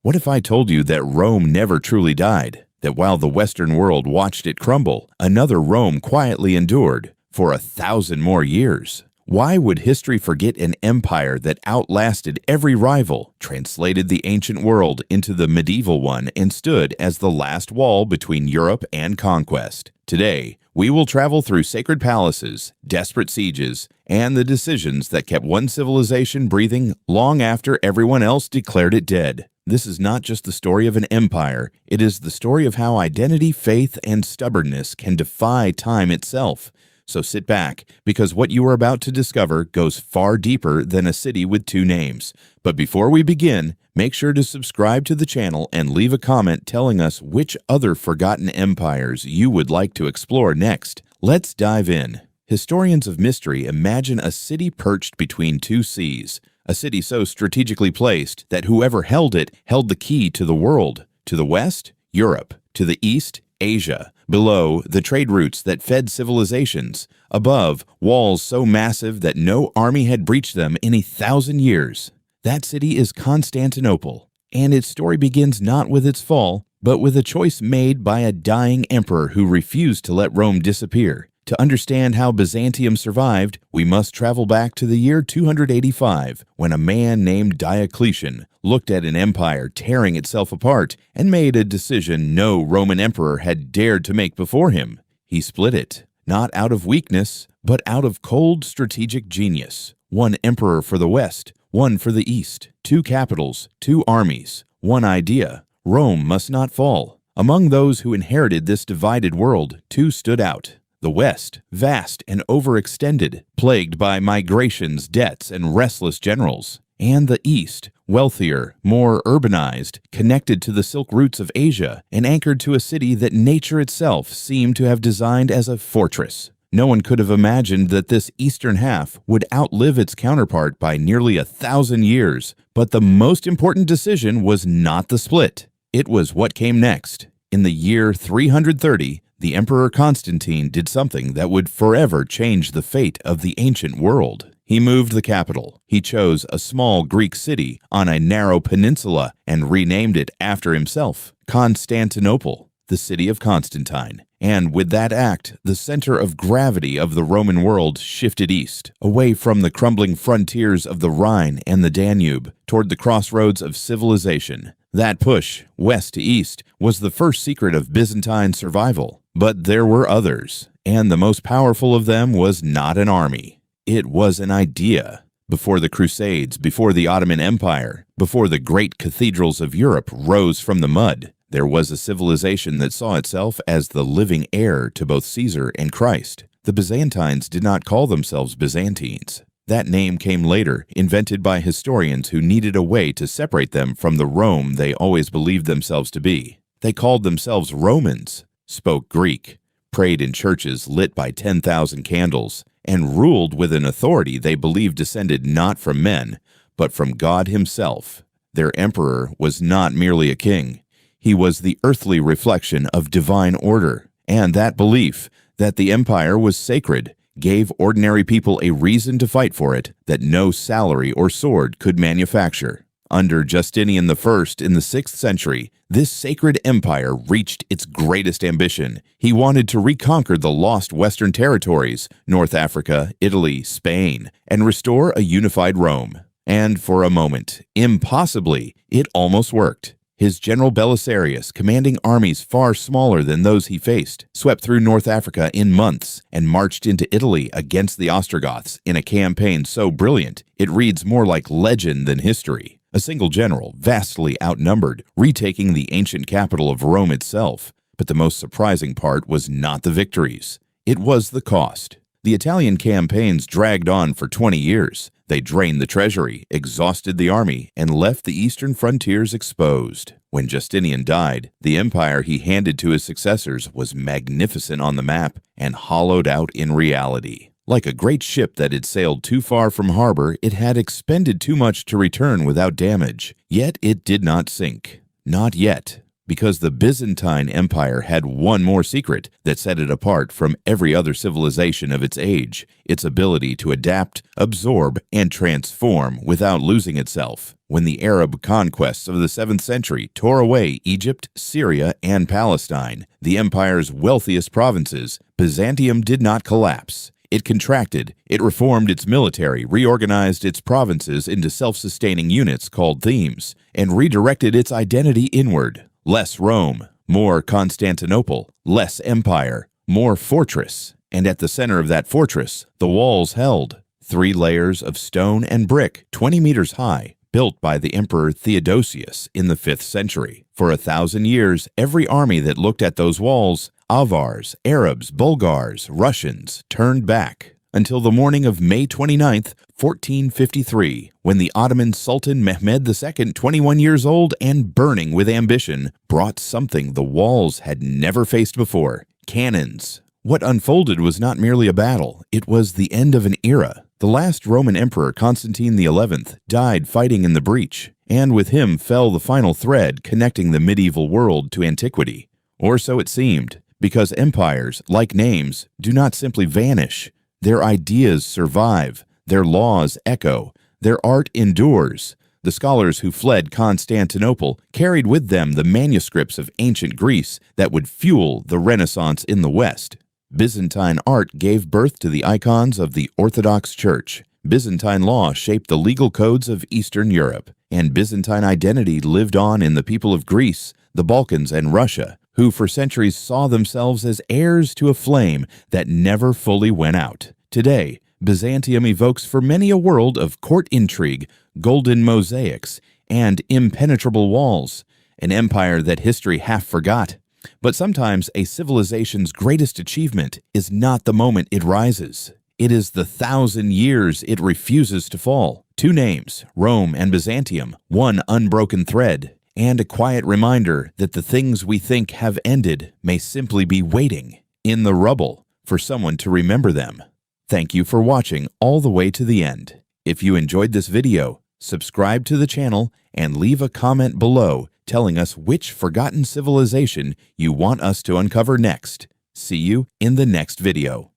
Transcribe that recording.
What if I told you that Rome never truly died? That while the Western world watched it crumble, another Rome quietly endured for 1,000 more years? Why would history forget an empire that outlasted every rival, translated the ancient world into the medieval one, and stood as the last wall between Europe and conquest? Today, we will travel through sacred palaces, desperate sieges, and the decisions that kept one civilization breathing long after everyone else declared it dead. This is not just the story of an empire, it is the story of how identity, faith, and stubbornness can defy time itself. So sit back, because what you are about to discover goes far deeper than a city with two names. But before we begin, make sure to subscribe to the channel and leave a comment telling us which other forgotten empires you would like to explore next. Let's dive in. Historians of mystery imagine a city perched between two seas, a city so strategically placed that whoever held it held the key to the world. To the west, Europe. To the east, Asia. Below, the trade routes that fed civilizations. Above, walls so massive that no army had breached them in 1,000 years. That city is Constantinople, and its story begins not with its fall, but with a choice made by a dying emperor who refused to let Rome disappear. To understand how Byzantium survived, we must travel back to the year 285, when a man named Diocletian looked at an empire tearing itself apart and made a decision no Roman emperor had dared to make before him. He split it, not out of weakness, but out of cold strategic genius. One emperor for the West, one for the East, two capitals, two armies, one idea: Rome must not fall. Among those who inherited this divided world, two stood out. The West, vast and overextended, plagued by migrations, debts, and restless generals. And the East, wealthier, more urbanized, connected to the silk routes of Asia, and anchored to a city that nature itself seemed to have designed as a fortress. No one could have imagined that this eastern half would outlive its counterpart by nearly 1,000 years. But the most important decision was not the split. It was what came next. In the year 330, the Emperor Constantine did something that would forever change the fate of the ancient world. He moved the capital. He chose a small Greek city on a narrow peninsula and renamed it after himself, Constantinople, the city of Constantine. And with that act, the center of gravity of the Roman world shifted east, away from the crumbling frontiers of the Rhine and the Danube, toward the crossroads of civilization. That push, west to east, was the first secret of Byzantine survival. But there were others, and the most powerful of them was not an army. It was an idea. Before the Crusades, before the Ottoman Empire, before the great cathedrals of Europe rose from the mud, there was a civilization that saw itself as the living heir to both Caesar and Christ. The Byzantines did not call themselves Byzantines. That name came later, invented by historians who needed a way to separate them from the Rome they always believed themselves to be. They called themselves Romans, spoke Greek, prayed in churches lit by 10,000 candles, and ruled with an authority they believed descended not from men, but from God himself. Their emperor was not merely a king. He was the earthly reflection of divine order, and that belief, that the empire was sacred, gave ordinary people a reason to fight for it that no salary or sword could manufacture. Under Justinian I in the 6th century, this sacred empire reached its greatest ambition. He wanted to reconquer the lost Western territories, North Africa, Italy, Spain, and restore a unified Rome. And for a moment, impossibly, it almost worked. His general Belisarius, commanding armies far smaller than those he faced, swept through North Africa in months and marched into Italy against the Ostrogoths in a campaign so brilliant it reads more like legend than history. A single general, vastly outnumbered, retaking the ancient capital of Rome itself. But the most surprising part was not the victories. It was the cost. The Italian campaigns dragged on for 20 years. They drained the treasury, exhausted the army, and left the eastern frontiers exposed. When Justinian died, the empire he handed to his successors was magnificent on the map and hollowed out in reality. Like a great ship that had sailed too far from harbor, it had expended too much to return without damage. Yet it did not sink. Not yet. Because the Byzantine Empire had one more secret that set it apart from every other civilization of its age: its ability to adapt, absorb, and transform without losing itself. When the Arab conquests of the 7th century tore away Egypt, Syria, and Palestine, the empire's wealthiest provinces, Byzantium did not collapse. It contracted, it reformed its military, reorganized its provinces into self-sustaining units called themes, and redirected its identity inward. Less Rome, more Constantinople; less empire, more fortress. And at the center of that fortress, the walls held 3 layers of stone and brick, 20 meters high, built by the Emperor Theodosius in the 5th century. For 1,000 years, every army that looked at those walls, Avars, Arabs, Bulgars, Russians, turned back, until the morning of May 29th, 1453, when the Ottoman Sultan Mehmed II, 21 years old and burning with ambition, brought something the walls had never faced before: cannons. What unfolded was not merely a battle, it was the end of an era. The last Roman emperor, Constantine XI, died fighting in the breach, and with him fell the final thread connecting the medieval world to antiquity. Or so it seemed, because empires, like names, do not simply vanish. Their ideas survive, their laws echo, their art endures. The scholars who fled Constantinople carried with them the manuscripts of ancient Greece that would fuel the Renaissance in the West. Byzantine art gave birth to the icons of the Orthodox Church. Byzantine law shaped the legal codes of Eastern Europe, and Byzantine identity lived on in the people of Greece, the Balkans, and Russia, who for centuries saw themselves as heirs to a flame that never fully went out. Today, Byzantium evokes for many a world of court intrigue, golden mosaics, and impenetrable walls, an empire that history half forgot. But sometimes a civilization's greatest achievement is not the moment it rises. It is the 1,000 years it refuses to fall. 2 names, Rome and Byzantium, one unbroken thread, and a quiet reminder that the things we think have ended may simply be waiting in the rubble for someone to remember them. Thank you for watching all the way to the end. If you enjoyed this video, subscribe to the channel and leave a comment below telling us which forgotten civilization you want us to uncover next. See you in the next video.